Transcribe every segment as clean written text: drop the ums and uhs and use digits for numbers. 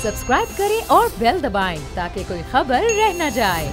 Subscribe करें और bell दबाएं ताकि कोई खबर रह न जाए।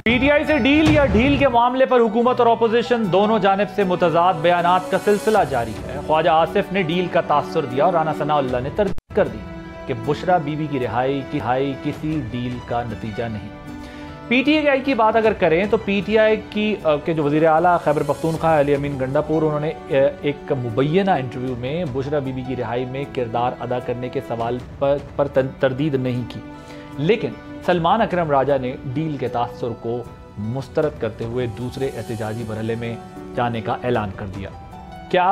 पीटीआई से डील या ढील के मामले पर हुकूमत और अपोजिशन दोनों जानिब से मुतजाद बयानात का सिलसिला जारी है। ख्वाजा आसिफ ने डील का तासुर दिया और राना सनाउल्लाह ने तरदीद कर दी कि बुशरा बीबी की रिहाई किसी डील का नतीजा नहीं। पीटीआई की बात अगर करें तो पीटीआई के जो वज़ीर आला खैबर पख्तूनख्वा अली अमीन गंडापुर, उन्होंने एक मुबैना इंटरव्यू में बुशरा बीबी की रिहाई में किरदार अदा करने के सवाल पर तरदीद नहीं की, लेकिन सलमान अकरम राजा ने डील के तासुर को मुस्तरद करते हुए दूसरे एहतजाजी मरहले में जाने का ऐलान कर दिया। क्या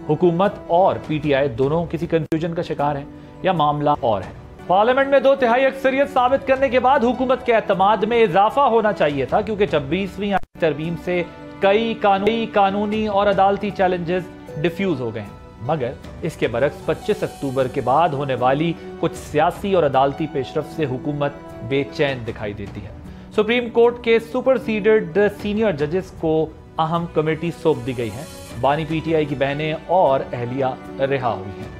हुकूमत और पीटीआई दोनों किसी कंफ्यूजन का शिकार हैं या मामला और है? पार्लियामेंट में 2/3 अक्सरियत साबित करने के बाद हुकूमत के एतमाद में इजाफा होना चाहिए था, क्योंकि 26वीं तरमीम से कई कानूनी और अदालती चैलेंजेस डिफ्यूज हो गए हैं। मगर इसके बरक्स 25 अक्टूबर के बाद होने वाली कुछ सियासी और अदालती पेशरफ से हुकूमत बेचैन दिखाई देती है। सुप्रीम कोर्ट के सुपरसीडेड सीनियर जजेस को अहम कमेटी सौंप दी गई है। बानी पीटीआई की बहनें और अहलिया रिहा हुई हैं।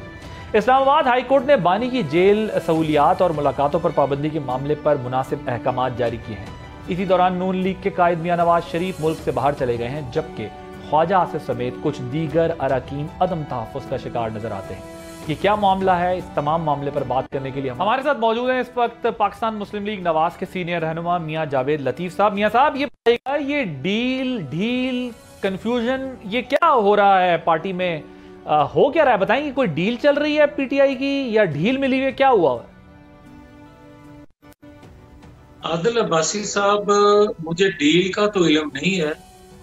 इस्लामाबाद हाई कोर्ट ने बानी की जेल सहूलियात और मुलाकातों पर पाबंदी के मामले पर मुनासिब अहकामात जारी किए हैं। इसी दौरान नून लीग के कायद मियां नवाज शरीफ मुल्क से बाहर चले गए हैं, जबकि ख्वाजा आसिफ समेत कुछ दीगर अरकान अदम तहफ़्फ़ुज़ का शिकार नजर आते हैं। ये क्या मामला है? इस तमाम मामले पर बात करने के लिए हमारे साथ मौजूद हैं इस वक्त पाकिस्तान मुस्लिम लीग नवाज के सीनियर रहनुमा मियां जावेद लतीफ साहब। मियां साहब, ये बताइएगा, ये ढील कंफ्यूजन ये क्या हो रहा है पार्टी में? हो क्या रहा है? बताएंगे, कोई डील चल रही है पीटीआई की या ढील मिली हुई, क्या हुआ है? आदिल अब्बासी साहब, मुझे डील का तो इल्म नहीं है,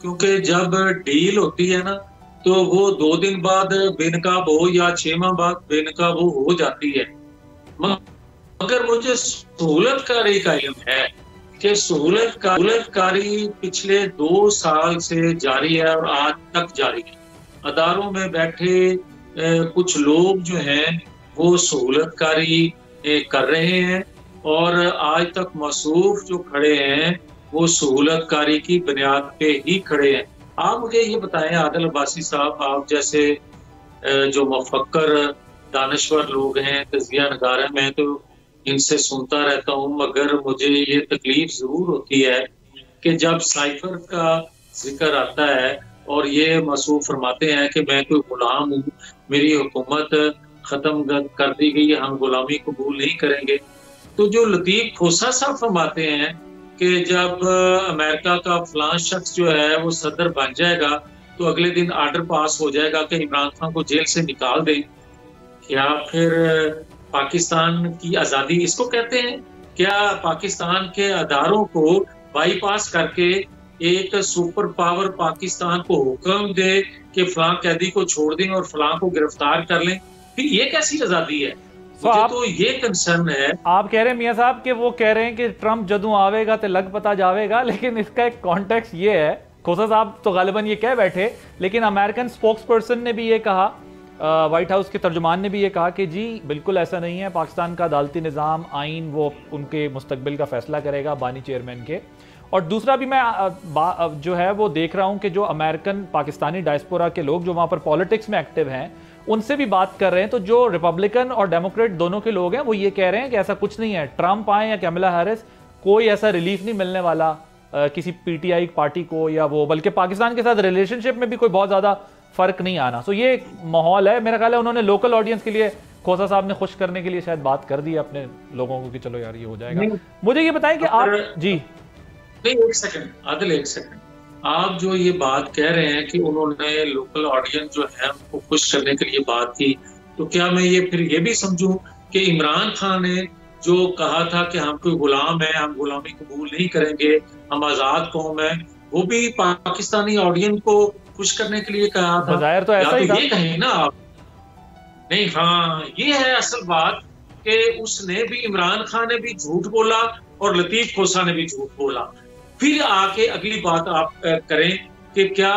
क्योंकि जब डील होती है ना तो वो 2 दिन बाद बेनकाब हो या 6 माह बाद बेनकाब हो जाती है। मगर मुझे सहूलतकारी का इल्म है कि सहूलतकारी पिछले 2 साल से जारी है और आज तक जारी है। अदारों में बैठे कुछ लोग जो हैं वो सहूलतकारी कर रहे हैं और आज तक मौसूफ जो खड़े हैं वो सहूलतकारी की बुनियाद पे ही खड़े हैं। आप मुझे ये बताएं आदिल अब्बासी साहब, आप जैसे जो मुफक्कर दानश्वर लोग हैं, तज़किया नगार हैं, मैं तो इनसे सुनता रहता हूँ, मगर मुझे ये तकलीफ जरूर होती है कि जब साइफर का जिक्र आता है और ये मसूफ फरमाते हैं कि मैं कोई गुलाम हूँ, मेरी हुकूमत खत्म कर दी गई है, हम गुलामी कबूल नहीं करेंगे, तो जो लतीफ खोसा साहब फरमाते हैं कि जब अमेरिका का फलां शख्स जो है वो सदर बन जाएगा तो अगले दिन आर्डर पास हो जाएगा कि इमरान खान को जेल से निकाल दें। क्या फिर पाकिस्तान की आज़ादी इसको कहते हैं? क्या पाकिस्तान के अदारों को बाईपास करके एक सुपर पावर पाकिस्तान को हुक्म दे कि फलां कैदी को छोड़ दें और फलां को गिरफ्तार कर लें? फिर ये कैसी आज़ादी है? तो ये कंसर्न है। आप कह रहे हैं मियां साहब कि वो कह रहे हैं कि ट्रंप जदू आवेगा तो लग पता जावेगा, लेकिन इसका एक कॉन्टेक्स्ट ये है, खोसा साहब तो गालिबन ये कह बैठे, लेकिन अमेरिकन स्पोक्स पर्सन ने भी ये कहा, व्हाइट हाउस के तर्जुमान ने भी ये कहा कि जी बिल्कुल ऐसा नहीं है, पाकिस्तान का अदालती निज़ाम आइन वो उनके मुस्तकबिल का फैसला करेगा बानी चेयरमैन के। और दूसरा भी मैं जो है वो देख रहा हूँ कि जो अमेरिकन पाकिस्तानी डायस्पोरा के लोग जो वहाँ पर पॉलिटिक्स में एक्टिव हैं उनसे भी बात कर रहे हैं, तो जो रिपब्लिकन और डेमोक्रेट दोनों के लोग हैं वो ये कह रहे हैं कि ऐसा कुछ नहीं है, ट्रंप आए या कैमला हैरिस, कोई ऐसा रिलीफ नहीं मिलने वाला किसी पीटीआई पार्टी को या वो, बल्कि पाकिस्तान के साथ रिलेशनशिप में भी कोई बहुत ज्यादा फर्क नहीं आना। सो ये माहौल है। मेरा ख्याल है उन्होंने लोकल ऑडियंस के लिए, खोसा साहब ने खुश करने के लिए शायद बात कर दी अपने लोगों को कि चलो यार ये हो जाएगा। मुझे ये बताएं कि आप जी नहीं, एक सेकंड आदिल, एक सेकंड, आप जो ये बात कह रहे हैं कि उन्होंने लोकल ऑडियंस जो है उनको खुश करने के लिए बात की, तो क्या मैं ये फिर ये भी समझूं कि इमरान खान ने जो कहा था कि हम कोई गुलाम है, हम गुलामी कबूल नहीं करेंगे, हम आजाद कौम है, वो भी पाकिस्तानी ऑडियंस को खुश करने के लिए कहा था? बज़ाहिर तो ऐसा ही था। ये कहें ना आप। नहीं, हाँ, ये है असल बात कि उसने भी, इमरान खान ने भी झूठ बोला और लतीफ खोसा ने भी झूठ बोला। फिर आके अगली बात आप करें कि क्या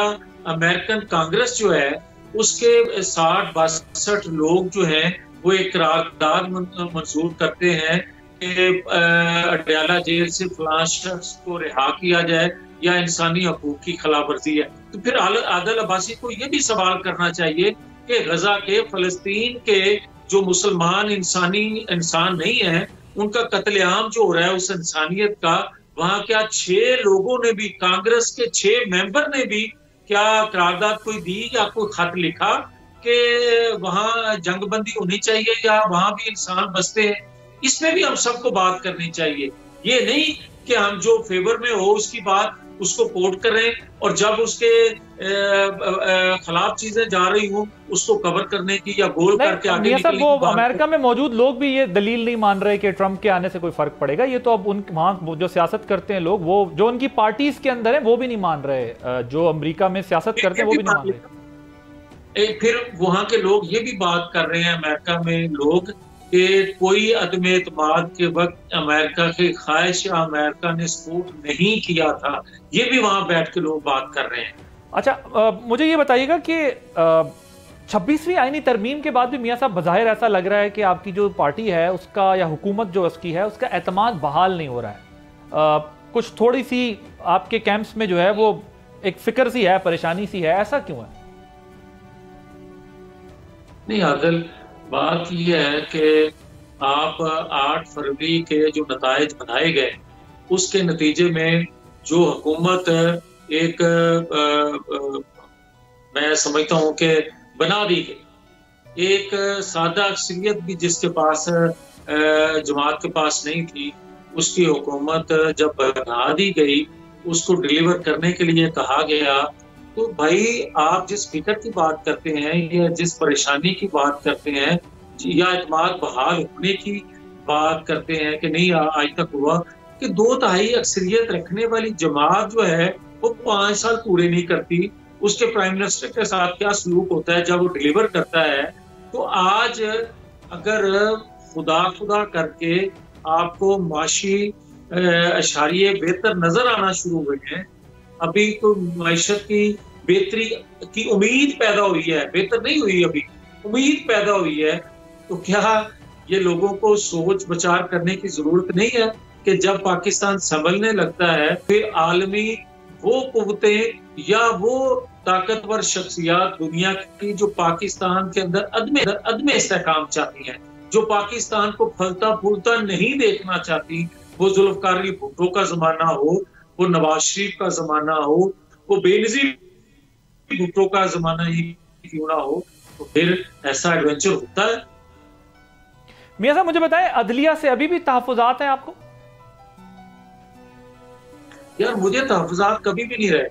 अमेरिकन कांग्रेस जो है उसके 60-62 लोग जो हैं वो एक करारदाद मंजूर करते हैं कि अडयाला जेल से फलां शख्स को रिहा किया जाए या इंसानी हकूक की खिलाफवर्जी है। तो फिर आदिल अब्बासी को ये भी सवाल करना चाहिए कि गजा के, फलस्तीन के जो मुसलमान इंसान नहीं है, उनका कत्लेआम जो हो रहा है उस इंसानियत का, वहां क्या 6 लोगों ने भी, कांग्रेस के 6 मेंबर ने भी क्या करारदाद कोई दी या कोई खत लिखा कि वहां जंगबंदी होनी चाहिए या वहां भी इंसान बसते हैं? इसमें भी हम सबको बात करनी चाहिए। ये नहीं कि हम जो फेवर में हो उसकी बात उसको कोट करें और जब उसके खिलाफ चीजें जा रही हो उसको कवर करने की या गोल करके आगे निकलने की वो बात। अमेरिका में मौजूद लोग भी ये दलील नहीं मान रहे कि ट्रंप के आने से कोई फर्क पड़ेगा। ये तो अब वहां जो सियासत करते हैं लोग, वो जो उनकी पार्टीज के अंदर है वो भी नहीं मान रहे, जो अमेरिका में सियासत करते हैं वो भी नहीं मान रहे। फिर वहां के लोग ये भी बात कर रहे हैं, अमेरिका में लोग, कि कोई अदम एतमाद के वक्त अमेरिका की ख्वाहिश या अमेरिका ने सपोर्ट नहीं किया था। ये भी वहां बैठ के लोग बात कर रहे हैं। अच्छा, मुझे ये बताइएगा कि 26वीं आईनी तरमीम के बाद भी मियां साहब बज़ाहिर ऐसा लग रहा है कि आपकी जो पार्टी है उसका, या हुकूमत जो उसकी है, उसका एतमाद बहाल नहीं हो रहा है। कुछ थोड़ी सी आपके कैंप्स में जो है वो एक फिक्र सी है, परेशानी सी है, ऐसा क्यों है? नहीं आदिल, बात यह है कि आप 8 फरवरी के जो नताइज बनाए गए उसके नतीजे में जो हुकूमत एक मैं समझता हूं कि बना दी गई, एक सादा अक्सरियत भी जिसके पास जमात के पास नहीं थी, उसकी हुकूमत जब बना दी गई, उसको डिलीवर करने के लिए कहा गया, तो भाई आप जिस फिक्र की बात करते हैं या जिस परेशानी की बात करते हैं या एतमाद बहाल होने की बात करते हैं कि नहीं आज तक हुआ, कि 2/3 अक्सरियत रखने वाली जमात जो है वो 5 साल पूरे नहीं करती, उसके प्राइम मिनिस्टर के साथ क्या सलूक होता है जब वो डिलीवर करता है। तो आज अगर खुदा करके आपको माशी अशारिये बेहतर नजर आना शुरू हुए हैं, अभी तो माइशत की बेहतरी की उम्मीद पैदा हुई है, बेहतर नहीं हुई, अभी उम्मीद पैदा हुई है, तो क्या ये लोगों को सोच विचार करने की जरूरत नहीं है कि जब पाकिस्तान संभलने लगता है फिर आलमी वो कुव्वतें या वो ताकतवर शख्सियात दुनिया की जो पाकिस्तान के अंदर अदम इस्तेहकाम चाहती हैं, जो पाकिस्तान को फलता फूलता नहीं देखना चाहती, वो जुल्फकार अली भुट्टो का जमाना हो, वो नवाज शरीफ का जमाना हो, वो बेनजीर भुट्टो का जमाना ही क्यों ना हो, तो फिर ऐसा एडवेंचर होता है। मियां साहब मुझे बताएं, अदलिया से अभी भी तहफ़्फ़ुज़ात हैं आपको? यार मुझे तहफ़्फ़ुज़ात कभी भी नहीं रहे।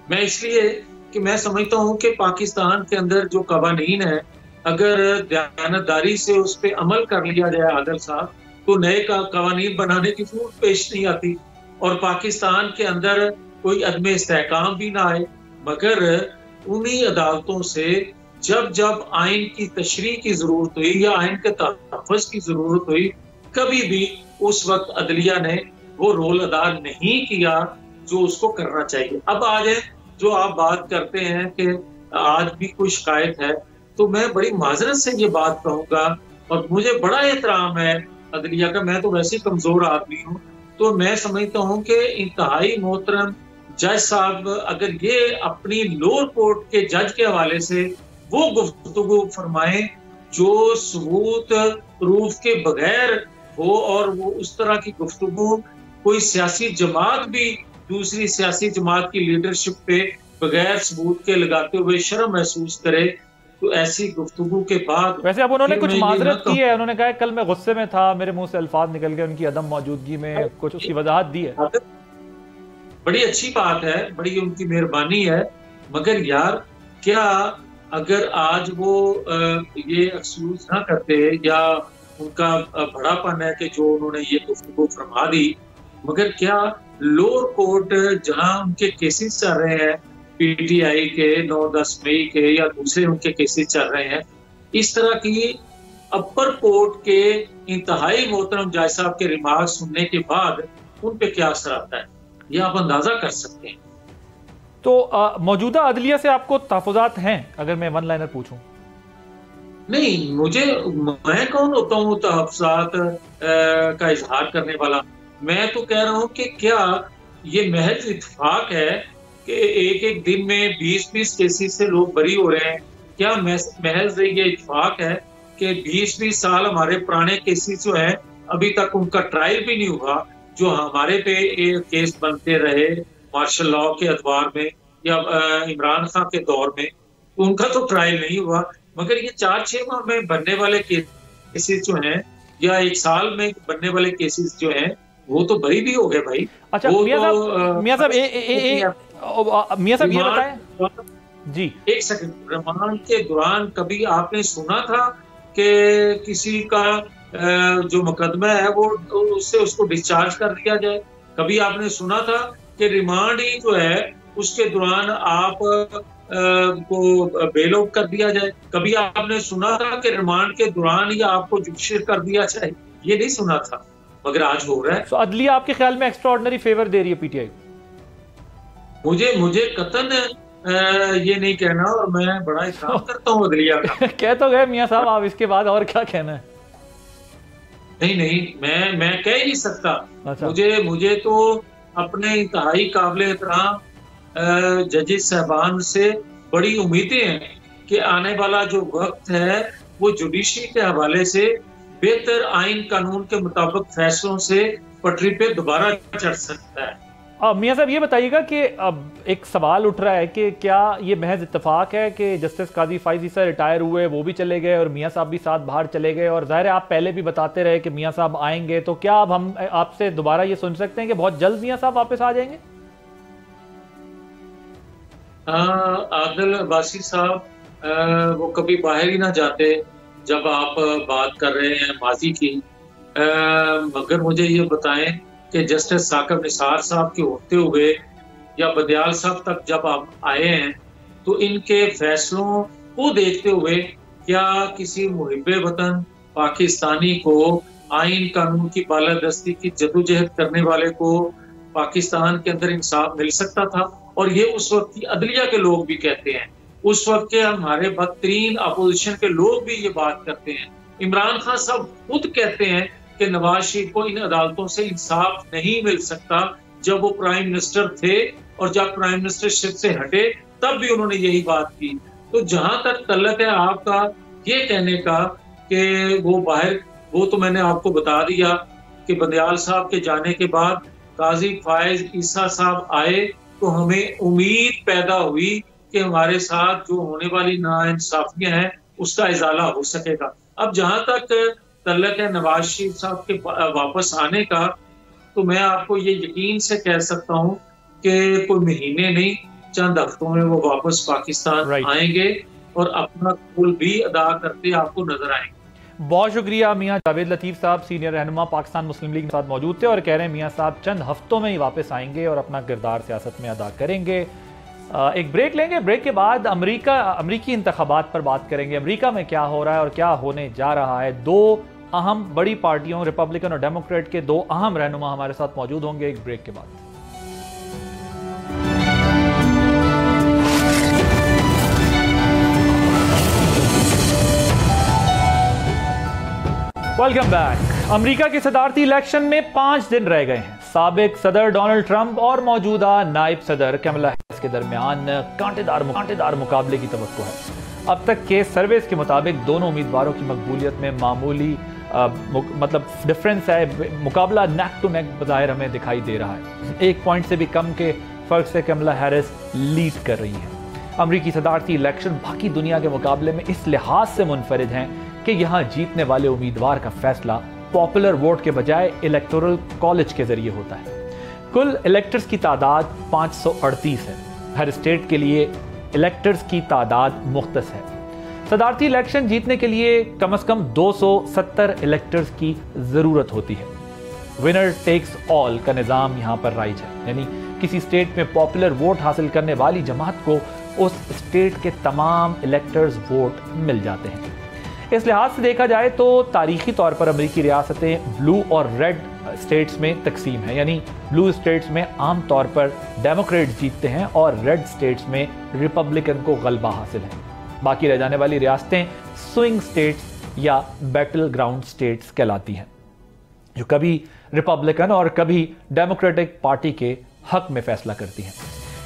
मैं इसलिए कि मैं समझता हूँ कि पाकिस्तान के अंदर जो कवानीन है, अगर दयानतदारी से उस पर अमल कर लिया जाए आदिल साहब, तो नए कवानीन बनाने की जरूरत पेश नहीं आती और पाकिस्तान के अंदर कोई अदम इस्तेहकाम भी ना आए। मगर उन्हीं अदालतों से जब जब आइन की तशरीह की जरूरत हुई या आइन के तहफ़्फ़ुज़ की जरूरत हुई, कभी भी उस वक्त अदलिया ने वो रोल अदा नहीं किया जो उसको करना चाहिए। अब आज जो आप बात करते हैं कि आज भी कोई शिकायत है, तो मैं बड़ी माजरत से ये बात कहूँगा और मुझे बड़ा एहतराम है अदलिया का, मैं तो वैसे कमजोर आदमी हूँ, तो मैं समझता हूँ कि इंतहाई मोहतरम जज साहब अगर ये अपनी लोअर कोर्ट के जज के हवाले से वो गुफ्तगू फरमाएं जो सबूत प्रूफ के बगैर हो, और वो उस तरह की गुफ्तगू कोई सियासी जमात भी दूसरी सियासी जमात की लीडरशिप पे बगैर सबूत के लगाते हुए शर्म महसूस करे, तो ऐसी गुफ्तगू के बाद वैसे अब उन्होंने कुछ माजरत की है। उन्होंने कहा कल मैं गुस्से में था, मेरे मुंह से अल्फाज निकल गए, उनकी अदम मौजूदगी में कुछ उसकी वजाहत दी है। बड़ी अच्छी बात है, बड़ी उनकी मेहरबानी है, मगर यार क्या अगर आज वो ये एक्सक्यूज ना करते या उनका बड़ापन है कि जो उन्होंने ये गुफ्तगू फरमा दी, मगर क्या लोअर कोर्ट जहां उनके केसेस चल रहे हैं, पीटीआई के 9-10 मई के या दूसरे उनके केसेस चल रहे हैं, इस तरह की अपर कोर्ट के इंतहाई मोहतरम जज साहब के रिमार्क सुनने के बाद उन पे क्या असर आता है, ये आप अंदाजा कर सकते हैं। तो मौजूदा अदलिया से आपको तहफ़्फ़ुज़ात हैं, अगर मैं वन लाइनर पूछूं? नहीं, मैं कौन होता हूँ तहफ़्फ़ुज़ात का इजहार करने वाला। मैं तो कह रहा हूँ कि क्या ये महज इत्तेफाक है कि एक एक दिन में 20-20 केसेस से लोग बरी हो रहे हैं? क्या महज ये इत्तेफाक है कि 20-20 साल हमारे पुराने केसेस जो हैं अभी तक उनका ट्रायल भी नहीं हुआ, जो हमारे पे केस बनते रहे मार्शल लॉ के अदवार में या इमरान खान के दौर में, उनका तो ट्रायल नहीं हुआ। मगर ये 4-6 माह में बनने वाले केसेस जो हैं या 1 साल में बनने वाले केसेस जो हैं वो तो बरी भी हो गए भाई। अच्छा मियां साहब ये बताएं जी, एक सेकंड, रिमांड के दौरान कभी आपने सुना था कि किसी का जो मुकदमा है वो उसको डिस्चार्ज कर दिया जाए? कभी आपने सुना था कि रिमांड ही जो है उसके दौरान आप को बेल आउट कर दिया जाए? कभी आपने सुना था कि रिमांड के दौरान ही आपको जुडिशियल कर दिया जाए? ये नहीं सुना था, मगर आज हो रहा है। तो अदलिया आपके ख्याल में एक्स्ट्राऑर्डिनरी फेवर दे रही है पीटीआई? मुझे कतन ये नहीं कहना, और मैं बड़ा एहतराम करता हूँ अदलिया का। कह तो गए मियां साहब, आप इसके बाद और क्या कहना है? नहीं, मैं कह ही नहीं सकता। अच्छा। मुझे तो अपने इंतहाई काबिल एहतराम जजेस साहबान से बड़ी उम्मीदें हैं कि आने वाला जो वक्त है वो जुडिशरी के हवाले से बेहतर आइन कानून के मुताबिक फैसलों से पटरी पे दोबारा चढ़ सकता है। मियां साहब ये बताइएगा कि अब एक सवाल उठ रहा है कि क्या ये महज इत्तेफाक है कि जस्टिस काजी फाइज ईसा रिटायर हुए, वो भी चले गए और मियां साहब भी साथ बाहर चले गए, और जाहिर है आप पहले भी बताते रहे कि मियां साहब आएंगे, तो क्या अब हम आपसे दोबारा ये सुन सकते हैं कि बहुत जल्द मियां साहब वापस आ जाएंगे? आदिल अब्बासी साहब वो कभी बाहर ही ना जाते जब आप बात कर रहे हैं माजी की। मगर मुझे ये बताएं कि जस्टिस साकिब निसार साहब के होते हुए या बदियाल साहब तक जब आप आए हैं तो इनके फैसलों को देखते हुए क्या किसी मुहिब्बे वतन पाकिस्तानी को, आइन कानून की बालादस्ती की जदोजहद करने वाले को पाकिस्तान के अंदर इंसाफ मिल सकता था? और ये उस वक्त की अदलिया के लोग भी कहते हैं, उस वक्त के हमारे बदतरीन अपोजिशन के लोग भी ये बात करते हैं। इमरान खान साहब खुद कहते हैं कि नवाज शरीफ को इन अदालतों से इंसाफ नहीं मिल सकता। जब वो प्राइम मिनिस्टर थे और जब प्राइम मिनिस्टरशिप से हटे तब भी उन्होंने यही बात की। तो जहां तक तल्लक है आपका ये कहने का कि वो बाहर, वो तो मैंने आपको बता दिया कि बंदियाल साहब के जाने के बाद काजी फायज ईसा साहब आए तो हमें उम्मीद पैदा हुई कि हमारे साथ जो होने वाली नाइंसाफियां हैं उसका इजाला हो सकेगा। अब जहां तक तल्लक है नवाज शरीफ साहब के वापस आने का, तो मैं आपको ये यकीन से कह सकता हूं कि कोई महीने नहीं, चंद हफ्तों में वो वापस पाकिस्तान आएंगे और अपना कुल भी अदा करते आपको नजर आएंगे। बहुत शुक्रिया मियां जावेद लतीफ़ साहब, सीनियर रहनुमा पाकिस्तान मुस्लिम लीग के साथ मौजूद थे और कह रहे हैं मियां साहब चंद हफ्तों में ही वापस आएंगे और अपना किरदार सियासत में अदा करेंगे। एक ब्रेक लेंगे, ब्रेक के बाद अमरीकी इंतखाबात पर बात करेंगे। अमरीका में क्या हो रहा है और क्या होने जा रहा है। दो अहम बड़ी पार्टियों रिपब्लिकन और डेमोक्रेट के दो अहम रहनुमा हमारे साथ मौजूद होंगे एक ब्रेक के बाद। Welcome back. अमेरिका के सदारती इलेक्शन में 5 दिन रह गए हैं। साबिक सदर डोनाल्ड ट्रंप और मौजूदा नायब सदर कमला हैरिस के दरमियान कांटेदार मुकाबले की तवक्को है। अब तक के सर्वेस के मुताबिक दोनों उम्मीदवारों की मकबूलियत में मामूली मतलब डिफरेंस है। मुकाबला नेक टू नेक बज़ाहिर हमें दिखाई दे रहा है। 1 पॉइंट से भी कम के फर्क से कमला हैरिस लीड कर रही है। अमरीकी सदारती इलेक्शन बाकी दुनिया के मुकाबले में इस लिहाज से मुनफरिद हैं कि यहाँ जीतने वाले उम्मीदवार का फैसला पॉपुलर वोट के बजाय इलेक्टोरल कॉलेज के जरिए होता है। कुल इलेक्टर्स की तादाद 538 है। हर स्टेट के लिए इलेक्टर्स की तादाद मुख्तस है। सदारती इलेक्शन जीतने के लिए कम से कम 270 इलेक्टर्स की जरूरत होती है। विनर टेक्स ऑल का निज़ाम यहाँ पर राइज है, यानी किसी स्टेट में पॉपुलर वोट हासिल करने वाली जमात को उस स्टेट के तमाम इलेक्टर्स वोट मिल जाते हैं। इस लिहाज से देखा जाए तो तारीखी तौर पर अमेरिकी रियासतें ब्लू और रेड स्टेट्स में तकसीम है, यानी ब्लू स्टेट्स में आमतौर पर डेमोक्रेट जीतते हैं और रेड स्टेट्स में रिपब्लिकन को गलबा हासिल है। बाकी रह जाने वाली रियासतें स्विंग स्टेट्स या बैटल ग्राउंड स्टेट्स कहलाती हैं, जो कभी रिपब्लिकन और कभी डेमोक्रेटिक पार्टी के हक में फैसला करती हैं।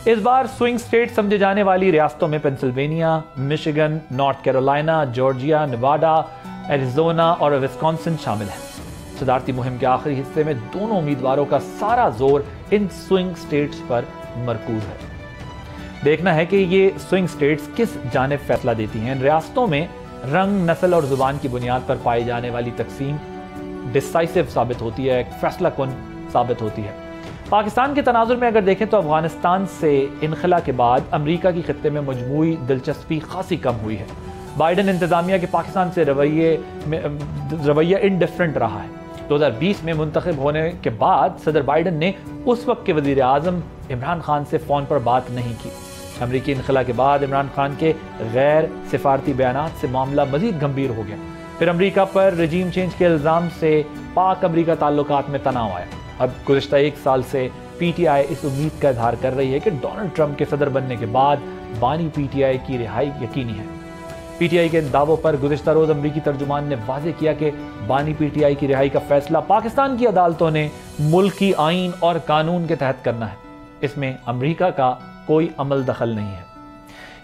इस बार स्विंग स्टेट समझे जाने वाली रियासतों में Pennsylvania, Michigan, north Carolina, Georgia, Nevada, Arizona और विस्कॉन्सिन शामिल हैं। सदारती मुहिम के आखिरी हिस्से में दोनों उम्मीदवारों का सारा जोर इन स्विंग स्टेट्स पर मरकूज है। देखना है कि ये स्विंग स्टेट्स किस जानिब फैसला देती हैं। इन रियासतों में रंग, नस्ल और जुबान की बुनियाद पर पाई जाने वाली तकसीम डिसाइसिव साबित होती है, एक फैसला कुन साबित होती है। पाकिस्तान के तनाजुर में अगर देखें तो अफगानिस्तान से इनखला के बाद अमरीका की खित्ते में मजमूई दिलचस्पी खासी कम हुई है। बाइडन इंतजामिया के पाकिस्तान से रवैया इंडिफरेंट रहा है। 2020 में मुंतखब होने के बाद सदर बाइडन ने उस वक्त के वजीर आजम इमरान खान से फ़ोन पर बात नहीं की। अमरीकी इनखला के बाद इमरान खान के गैर सिफारती बयानात से मामला मजीद गंभीर हो गया। फिर अमरीका पर रजीम चेंज के इल्ज़ाम से पाक अमरीका ताल्लुकात में तनाव आया। अब गुज़िश्ता एक साल से PTI इस उम्मीद का इजहार कर रही है कि डोनाल्ड ट्रंप के सदर बनने के बाद बानी PTI की रिहाई यकीनी है। PTI के दावों पर गुज़िश्ता रोज़ अमरीकी तर्जुमान ने वाज़ेह किया कि बानी PTI की रिहाई का फैसला पाकिस्तान की अदालतों ने मुल्की आईन और कानून के तहत करना है। इसमें अमरीका का कोई अमल दखल नहीं है।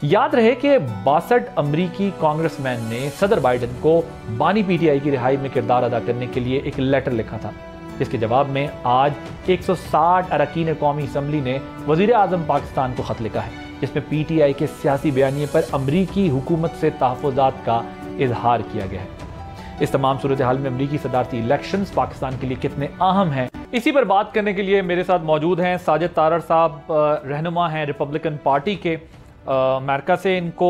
याद रहे कि 62 अमरीकी कांग्रेसमैन ने सदर बाइडन को बानी PTI की रिहाई में किरदार अदा करने के लिए एक लेटर लिखा था, जिसके जवाब में आज 160 अरकान कौमी असम्बली ने वजीर आजम पाकिस्तान को खत लिखा है, जिसमें PTI के सियासी बयानिए पर अमरीकी हुकूमत से तहफ़्फ़ुज़ात का इजहार किया गया है। इस तमाम सूरत हाल में अमरीकी सदारती इलेक्शंस पाकिस्तान के लिए कितने अहम हैं, इसी पर बात करने के लिए मेरे साथ मौजूद हैं साजिद तारड़ साहब, रहनुमा हैं रिपब्लिकन पार्टी के। अमेरिका से इनको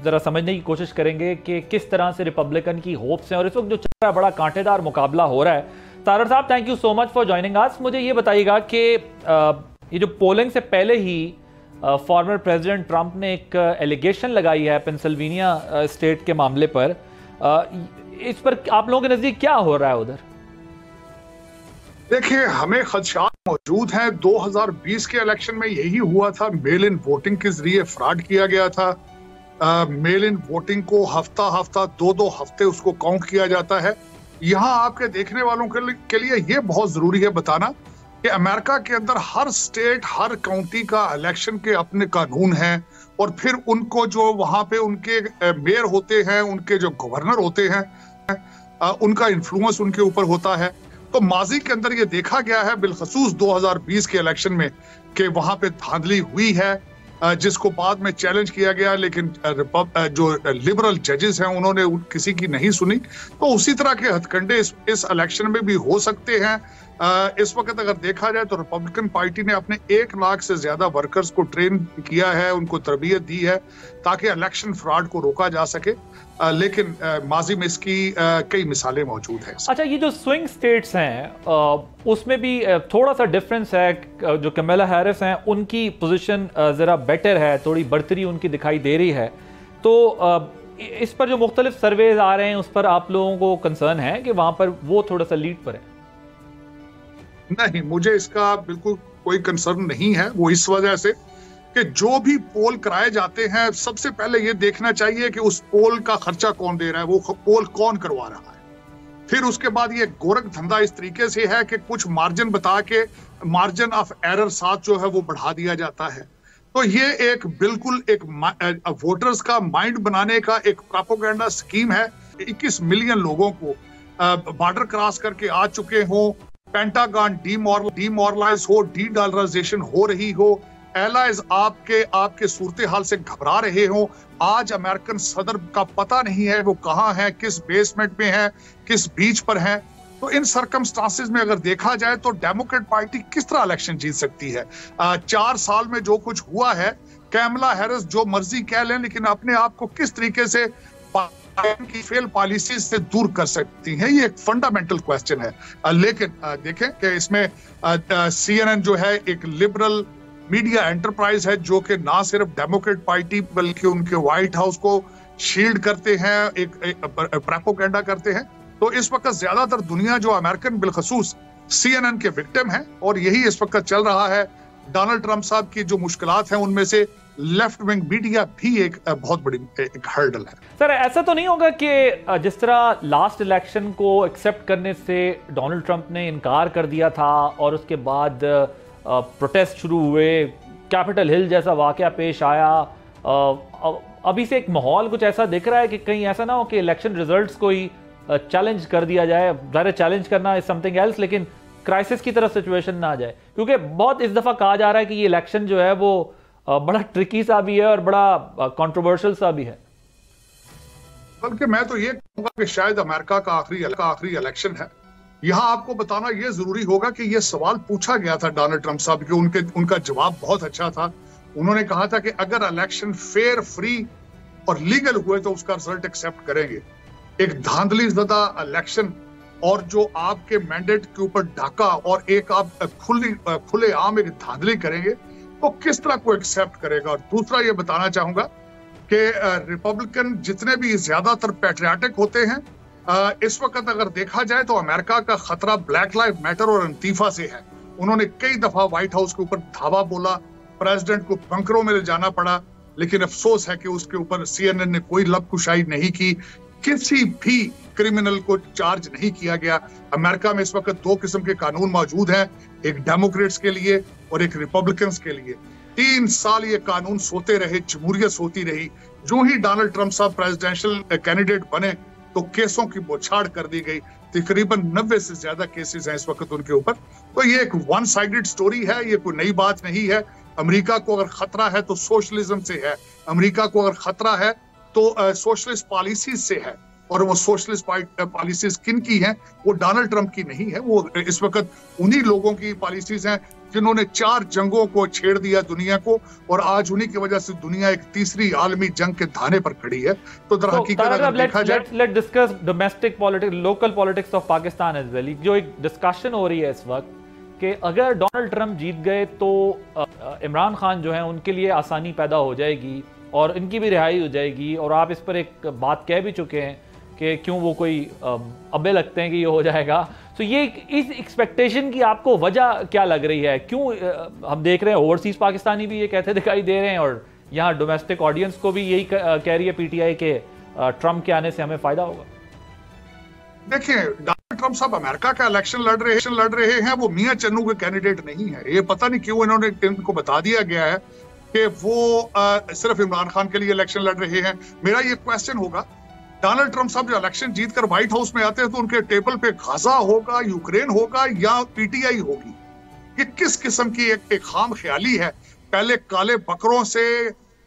ज़रा समझने की कोशिश करेंगे कि किस तरह से रिपब्लिकन की होप्स हैं और इस वक्त जो चल रहा है बड़ा कांटेदार मुकाबला हो रहा है। तारड़ साहब, thank you so much for joining us. मुझे ये बताइएगा कि ये जो पोलिंग से पहले ही फॉर्मर प्रेसिडेंट ट्रंप ने एक एलिगेशन लगाई है पेंसिल्वेनिया स्टेट के मामले पर, इस पर आप लोगों के नज़दीक क्या हो रहा है उधर? देखिए, हमें खदशात मौजूद हैं। 2020 के इलेक्शन में यही हुआ था, मेल इन वोटिंग के जरिए फ्रॉड किया गया था। मेल इन वोटिंग को हफ्ता 2-2 हफ्ते उसको काउंट किया जाता है। यहाँ आपके देखने वालों के लिए ये बहुत जरूरी है बताना कि अमेरिका के अंदर हर स्टेट, हर काउंटी का इलेक्शन के अपने कानून हैं और फिर उनको जो वहां पे उनके मेयर होते हैं, उनके जो गवर्नर होते हैं, उनका इन्फ्लुएंस उनके ऊपर होता है। तो माजी के अंदर ये देखा गया है, बिलखसूस 2020 के इलेक्शन में, कि वहां पे धांधली हुई है, जिसको बाद में चैलेंज किया गया, लेकिन जो लिबरल जजेस हैं उन्होंने किसी की नहीं सुनी। तो उसी तरह के हथकंडे इस इलेक्शन में भी हो सकते हैं। इस वक्त अगर देखा जाए तो रिपब्लिकन पार्टी ने अपने 1 लाख से ज्यादा वर्कर्स को ट्रेन किया है, उनको तरबियत दी है ताकि इलेक्शन फ्रॉड को रोका जा सके, लेकिन माजी में इसकी कई मिसालें मौजूद हैं। अच्छा, ये जो स्विंग स्टेट्स हैं उसमें भी थोड़ा सा डिफरेंस है। जो कमला हैरिस हैं उनकी पोजीशन ज़रा बेटर है, थोड़ी बढ़तरी उनकी दिखाई दे रही है। तो इस पर जो मुख्तलिफ सर्वेज आ रहे हैं उस पर आप लोगों को कंसर्न है कि वहां पर वो थोड़ा सा लीड पर है? नहीं, मुझे इसका बिल्कुल कोई कंसर्न नहीं है। वो इस वजह से कि जो भी पोल कराए जाते हैं, सबसे पहले ये देखना चाहिए कि उस पोल का खर्चा कौन दे रहा है, वो पोल कौन करवा रहा है। फिर उसके बाद ये गोरख धंधा इस तरीके से है कि कुछ मार्जिन बता के मार्जिन ऑफ एरर साथ जो है वो बढ़ा दिया जाता है। तो ये एक बिल्कुल एक वोटर्स का माइंड बनाने का एक प्रोपेगेंडा स्कीम है। 21 मिलियन लोगों को बॉर्डर क्रॉस करके आ चुके हों, पेंटागन डीमोरलाइज हो, डी डॉलराइजेशन हो रही हो, एलाइज आपके सूरत हाल से घबरा रहे हो, आज अमेरिकन सदर का पता नहीं है वो कहाँ है, किस बेसमेंट में है, किस बीच पर है। तो इन सरकमस्टांसेस में अगर देखा जाए तो डेमोक्रेट पार्टी किस तरह इलेक्शन जीत सकती है? 4 साल में जो कुछ हुआ है, कैमला हैरिस जो मर्जी कह लें, लेकिन अपने आप को किस तरीके से की फेल पॉलिसी से दूर कर सकती हैं, ये एक फंडामेंटल क्वेश्चन है। लेकिन देखें कि इसमें CNN जो है एक लिबरल मीडिया एंटरप्राइज है, जो कि ना सिर्फ डेमोक्रेट पार्टी बल्कि उनके व्हाइट हाउस को शील्ड करते हैं, एक प्रोपेगेंडा करते हैं। तो इस वक्त ज्यादातर दुनिया जो अमेरिकन बिलखसूस CNN के विक्टिम है, और यही इस वक्त चल रहा है। डोनाल्ड ट्रंप साहब की जो मुश्किलात हैं उनमें से लेफ्ट विंग मीडिया भी एक बहुत बड़ी एक हर्डल है। सर, ऐसा तो नहीं होगा कि जिस तरह लास्ट इलेक्शन को एक्सेप्ट करने से डोनाल्ड ट्रंप ने इनकार कर दिया था और उसके बाद प्रोटेस्ट शुरू हुए, कैपिटल हिल जैसा वाकया पेश आया, अभी से एक माहौल कुछ ऐसा दिख रहा है कि कहीं ऐसा ना हो कि इलेक्शन रिजल्ट्स को ही चैलेंज कर दिया जाए। ज़ाहिर चैलेंज करना इज समथिंग एल्स, लेकिन क्राइसिस की तरफ सिचुएशन ना आ जाए, क्योंकि बहुत इस दफ़ा कहा जा रहा है कि ये इलेक्शन जो है वो बड़ा ट्रिकी सा भी है और बड़ा कंट्रोवर्शियल सा भी है। बल्कि मैं तो ये कहूंगा कि शायद अमेरिका का आखिरी इलेक्शन है। यहाँ आपको बताना ये जरूरी होगा कि ये सवाल पूछा गया था डोनाल्ड ट्रंप साहब के, उनका जवाब बहुत अच्छा था। उन्होंने कहा था कि अगर इलेक्शन फेयर, फ्री और लीगल हुए तो उसका रिजल्ट एक्सेप्ट करेंगे। एक धांधली ज़दा इलेक्शन और जो आपके मैंडेट के ऊपर डाका और एक आप खुले आम एक धांधली करेंगे तो किस तरह को एक्सेप्ट करेगा। और दूसरा ये बताना चाहूंगा कि रिपब्लिकन जितने भी ज्यादातर पैट्रियाटिक होते हैं, इस वक्त अगर देखा जाए तो अमेरिका का खतरा ब्लैक लाइव मैटर और अंतीफा से है। उन्होंने कई दफा व्हाइट हाउस के ऊपर धावा बोला, प्रेसिडेंट को बंकरों में ले जाना पड़ा, लेकिन अफसोस है कि उसके ऊपर CNN ने कोई लबकुशाई नहीं की, किसी भी क्रिमिनल को चार्ज नहीं किया गया। अमेरिका में इस वक्त दो किस्म के कानून मौजूद हैं, एक डेमोक्रेट्स के लिए और एक रिपब्लिकन्स के लिए। 3 साल ये कानून सोते रहे, जमहूरियत सोती रही। जो ही डोनाल्ड ट्रंप साहब प्रेसिडेंशियल कैंडिडेट बने तो केसों की बौछार कर दी गई। तकरीबन 90 से ज्यादा केसेस हैं इस वक्त उनके ऊपर। तो ये एक वन साइडेड स्टोरी है, ये कोई नई बात नहीं है। अमेरिका को अगर खतरा है तो सोशलिज्म से है, अमेरिका को अगर खतरा है तो सोशलिस्ट पॉलिसीज से है, और वो सोशलिस्ट पॉलिसीज किन की हैं? वो डोनाल्ड ट्रंप की नहीं है, वो इस वक्त उन्हीं लोगों की पॉलिसीज हैं जिन्होंने 4 जंगों को छेड़ दिया दुनिया को, और आज उन्हीं की वजह से दुनिया एक तीसरी आलमी जंग के धाने पर खड़ी है। तो दर हकीकत अगर देखा जाए, let's discuss domestic politics, local politics of Pakistan as well. जो एक डिस्कशन हो रही है इस वक्त कि अगर डोनाल्ड ट्रंप जीत गए तो इमरान खान जो है उनके लिए आसानी पैदा हो जाएगी और इनकी भी रिहाई हो जाएगी। और आप इस पर एक बात कह भी चुके हैं कि क्यों वो कोई अब्बे लगते हैं कि ये हो जाएगा। तो ये इस एक्सपेक्टेशन की आपको वजह क्या लग रही है? क्यों हम देख रहे हैं ओवरसीज पाकिस्तानी भी ये कहते दिखाई दे रहे हैं और यहाँ डोमेस्टिक ऑडियंस को भी यही कह रही है PTI के ट्रंप के आने से हमें फायदा होगा। देखिए, डोनाल्ड ट्रंप साहब अमेरिका का इलेक्शन लड़ रहे हैं, वो मियां चन्नू के कैंडिडेट नहीं है। ये पता नहीं क्यों इनको बता दिया गया है कि वो सिर्फ इमरान खान के लिए इलेक्शन लड़ रहे हैं। मेरा ये क्वेश्चन होगा, डोनाल्ड ट्रंप साहब जो इलेक्शन जीतकर व्हाइट हाउस में आते हैं तो उनके टेबल पे गाजा होगा, यूक्रेन होगा या PTI होगी? ये किस किस्म की एक खाम ख्याली है? पहले काले बकरों से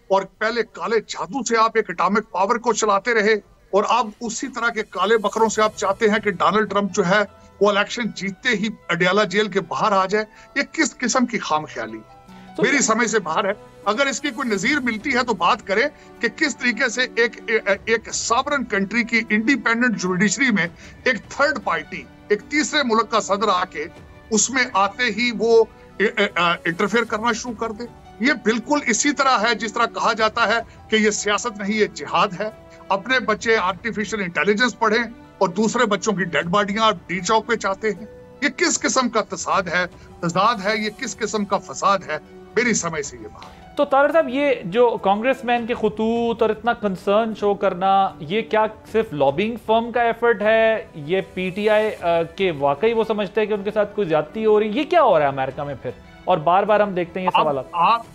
और पहले काले जादू से आप एक एटॉमिक पावर को चलाते रहे, और अब उसी तरह के काले बकरों से आप चाहते हैं कि डोनाल्ड ट्रंप जो है वो इलेक्शन जीतते ही अडयाला जेल के बाहर आ जाए। ये किस किस्म की खाम ख्याली मेरी समझ से बाहर है। अगर इसकी कोई नजीर मिलती है तो बात करें कि किस तरीके से एक सॉवरेन कंट्री की इंडिपेंडेंट जुडिशरी में एक थर्ड पार्टी, एक तीसरे मुल्क का सदर आके उसमें आते ही वो इंटरफेयर करना शुरू कर दे। ये बिल्कुल इसी तरह है जिस तरह कहा जाता है कि ये सियासत नहीं, ये जिहाद है। अपने बच्चे आर्टिफिशियल इंटेलिजेंस पढ़ें और दूसरे बच्चों की डेड बॉडियां डी चौक पे चाहते हैं। ये किस किस्म का तजाद है, ये किस किस्म का फसाद है? मेरी समझ से ये बात। तो तारक साहब, ये जो कांग्रेसमैन के खुतूत और इतना कंसर्न शो करना, ये क्या सिर्फ लॉबिंग फर्म का एफर्ट है? ये PTI के वाकई वो समझते हैं कि उनके साथ कोई ज्यादती हो रही है? ये क्या हो रहा है अमेरिका में फिर? और बार बार हम देखते हैं ये सवाल। आप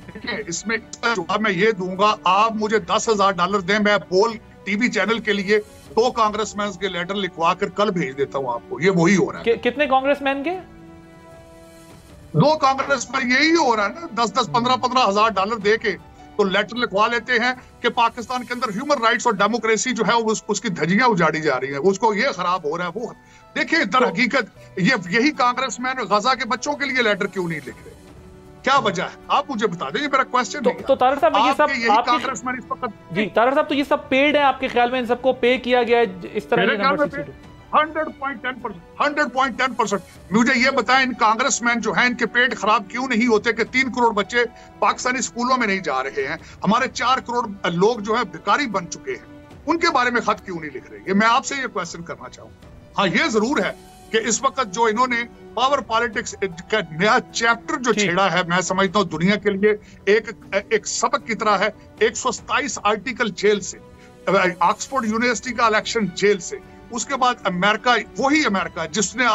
देखिए, इसमें जवाब मैं ये दूंगा, आप मुझे $10,000 दें, मैं बोल TV चैनल के लिए 2 कांग्रेसमैन के लेटर लिखवा कर कल भेज देता हूँ आपको। ये वही हो रहा है। कितने कांग्रेसमैन के? 2 कांग्रेसमैन, यही हो रहा है ना। 10-10, $15,000 $15,000 दे के तो लेटर लिखवा लेते हैं कि पाकिस्तान के अंदर ह्यूमन राइट्स और डेमोक्रेसी जो है उसकी धज्जियां उजाड़ी जा रही है, उसको ये खराब हो रहा है वो। देखिए, दर हकीकत यही कांग्रेसमैन गजा के बच्चों के लिए लेटर क्यों नहीं लिख रहे? क्या वजह है? आप मुझे बता दें, ये मेरा क्वेश्चन है। तो तारक साहब, ये सब यही कांग्रेसमैन इस वक्त जी तारक साहब, तो ये सब पेड है आपके ख्याल में? इन सबको पे किया गया है इस तरह? 100.10%। मुझे ये बताएं, इन कांग्रेसमैन जो हैं इनके पेट खराब क्यों नहीं होते कि 3 करोड़ बच्चे पाकिस्तानी स्कूलों में नहीं जा रहे हैं? हमारे 4 करोड़ लोग जो है भिखारी बन चुके हैं, उनके बारे में खत क्यों नहीं लिख रहे? ये मैं आपसे ये क्वेश्चन करना चाहूंगा। हाँ, ये जरूर है कि इस वक्त जो इन्होंने पावर पॉलिटिक्स का नया चैप्टर जो छेड़ा है, मैं समझता हूँ दुनिया के लिए एक सबक की तरह है। 127 आर्टिकल जेल से, ऑक्सफोर्ड यूनिवर्सिटी का इलेक्शन जेल से, उसके बाद अमेरिका, वही अमेरिका जिसने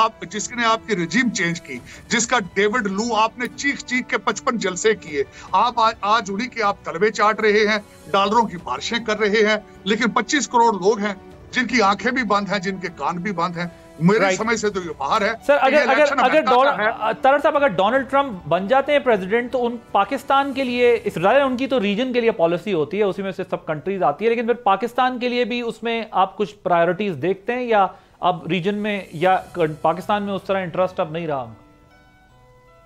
आपकी रिजीम चेंज की, जिसका डेविड लू आपने चीख के 55 जलसे किए, आप आज उन्हीं के आप तलवे चाट रहे हैं, डॉलरों की बारिशें कर रहे हैं, लेकिन 25 करोड़ लोग हैं जिनकी आंखें भी बंद हैं, जिनके कान भी बंद हैं। मेरे समझ से तो ये बाहर है। सर, तारड़ साहब, अगर डोनाल्ड ट्रंप बन जाते हैं प्रेसिडेंट, तो उन पाकिस्तान के लिए, इसराइल उनकी तो रीजन के लिए पॉलिसी होती है, उसी में से सब कंट्रीज आती है, लेकिन फिर पाकिस्तान के लिए भी उसमें आप कुछ प्रायोरिटीज देखते हैं, या अब रीजन में या पाकिस्तान में उस तरह इंटरेस्ट अब नहीं रहा?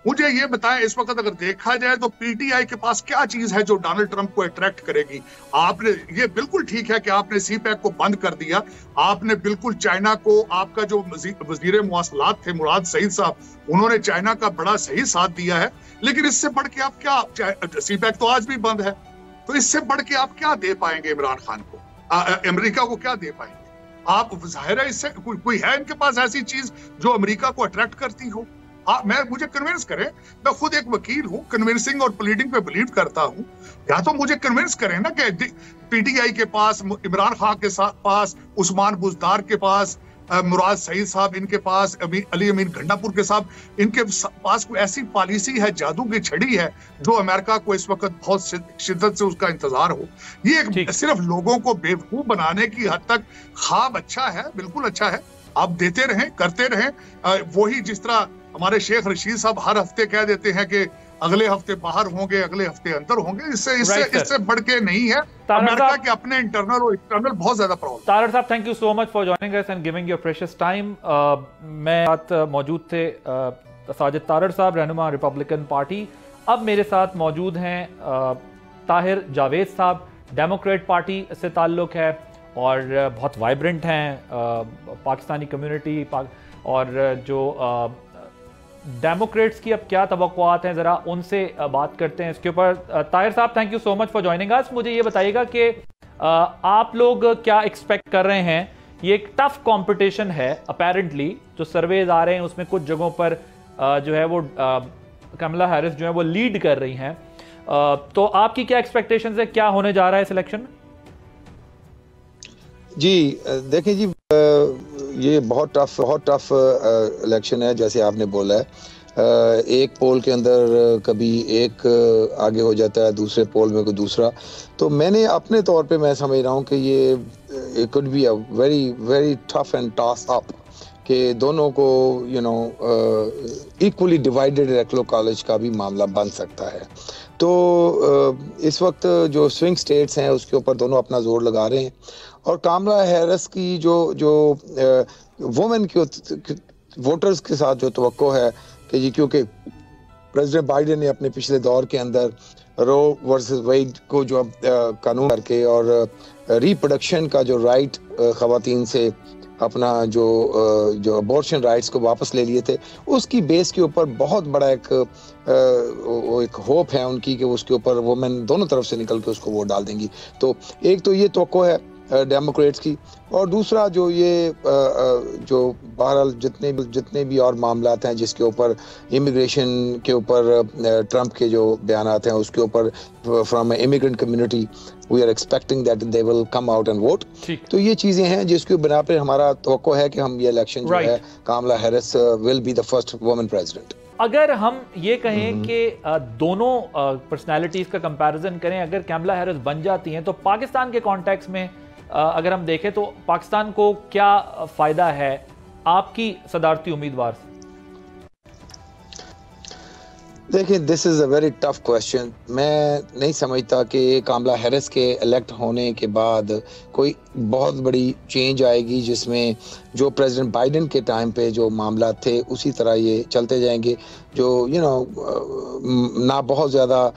मुझे ये बताएं, इस वक्त अगर देखा जाए तो पीटीआई के पास क्या चीज है जो डोनाल्ड ट्रंप को अट्रैक्ट करेगी? आपने ये बिल्कुल ठीक है कि आपने सीपैक को बंद कर दिया, आपने बिल्कुल चाइना को, आपका जो वजीर मुवासलात थे मुराद सईद साहब, उन्होंने चाइना का बड़ा सही साथ दिया है, लेकिन इससे बढ़ के आप क्या, सीपैक तो आज भी बंद है, तो इससे बढ़ के आप क्या दे पाएंगे इमरान खान को, अमेरिका को क्या दे पाएंगे आप? जाहिर है इससे कोई है इनके पास ऐसी चीज जो अमेरिका को अट्रैक्ट करती हो? मुझे कन्विंस करें, मैं खुद एक वकील हूं, कन्विंसिंग और प्लीडिंग पे बिलीव करता हूं, या तो मुझे कन्विंस करें ना कि पीटीआई के पास, इमरान खान के पास, उस्मान बुज़दार के पास, मुराद सईद साहब इनके पास, अली अमीन गंडापुर के साहब इनके पास कोई ऐसी पॉलिसी है, जादू की छड़ी है जो अमेरिका को इस वक्त बहुत शिद्दत से उसका इंतजार हो। ये सिर्फ लोगों को बेवकूफ बनाने की हद तक ख्वाब अच्छा है, बिल्कुल अच्छा है, आप देते रहें, करते रहें। वही जिस तरह हमारे शेख रशीद साहब हर हफ्ते कह देते हैं कि अगले हफ्ते बाहर होंगे, अगले हफ्ते अंदर होंगे, इससे बढ़ के नहीं है। अमेरिका के अपने इंटरनल और एक्सटर्नल बहुत ज्यादा प्रॉब्लम। तारड़ साहब, thank you so much for joining us and giving your precious time. मैं साथ मौजूद थे साजिद तारड़ साहब, रहनुमा रिपब्लिकन पार्टी। अब मेरे साथ मौजूद हैं ताहिर जावेद साहब, डेमोक्रेट पार्टी से ताल्लुक है और बहुत वाइब्रेंट हैं पाकिस्तानी कम्युनिटी और जो डेमोक्रेट्स की अब क्या तवक्कुआत हैं, ज़रा उनसे बात करते हैं इसके ऊपर। ताहिर साहब, thank you so much for joining us. मुझे ये बताइएगा कि आप लोग क्या एक्सपेक्ट कर रहे हैं? ये एक टफ कंपटीशन है अपेरेंटली, जो सर्वेज आ रहे हैं उसमें कुछ जगहों पर जो है वो कमला हैरिस जो है वो लीड कर रही हैं, तो आपकी क्या एक्सपेक्टेशंस है, क्या होने जा रहा है सिलेक्शन में? जी देखिए जी, ये बहुत टफ इलेक्शन है, जैसे आपने बोला है। एक पोल के अंदर कभी एक आगे हो जाता है, दूसरे पोल में कोई दूसरा। तो मैंने अपने तौर पे मैं समझ रहा हूँ कि ये it could be a very very tough and toss up, कि दोनों को इक्वली डिवाइडेड इलेक्टोरल कॉलेज का भी मामला बन सकता है। तो इस वक्त जो स्विंग स्टेट्स हैं उसके ऊपर दोनों अपना जोर लगा रहे हैं, और कमला हैरिस की जो वुमेन की वोटर्स के साथ जो तवक्को है कि जी, क्योंकि प्रेसिडेंट बाइडेन ने अपने पिछले दौर के अंदर रो वर्सेस वेड को जो कानून करके और रिप्रोडक्शन का जो राइट खवातीन से अपना जो अबॉर्शन राइट्स को वापस ले लिए थे, उसकी बेस के ऊपर बहुत बड़ा एक होप है उनकी कि उसके ऊपर वुमेन दोनों तरफ से निकल के उसको वोट डाल देंगी। तो एक तो ये तवक्को है डेमोक्रेट्स की, और दूसरा जो ये जो बहरहाल जितने भी और मामलात हैं जिसके ऊपर इमिग्रेशन के ऊपर ट्रंप के जो बयानात हैं उसके ऊपर from immigrant community we are expecting that they will come out and vote. तो ये चीजें हैं जिसके बिना पे हमारा तवक्को है कि हम ये इलेक्शन जो है Kamala Harris will be the first women president. अगर हम ये कहें कि दोनों पर्सनालिटीज का कंपैरिजन करें, अगर कमला हैरिस बन जाती हैं तो पाकिस्तान के कॉन्टेक्स्ट में अगर हम देखें तो पाकिस्तान को क्या फायदा है आपकी सदारती उम्मीदवार से? देखिए, this is a very tough question. मैं नहीं समझता कि कमला हैरिस के इलेक्ट होने के बाद कोई बहुत बड़ी चेंज आएगी, जिसमें जो प्रेसिडेंट बाइडेन के टाइम पे जो मामला थे उसी तरह ये चलते जाएंगे। जो ना बहुत ज़्यादा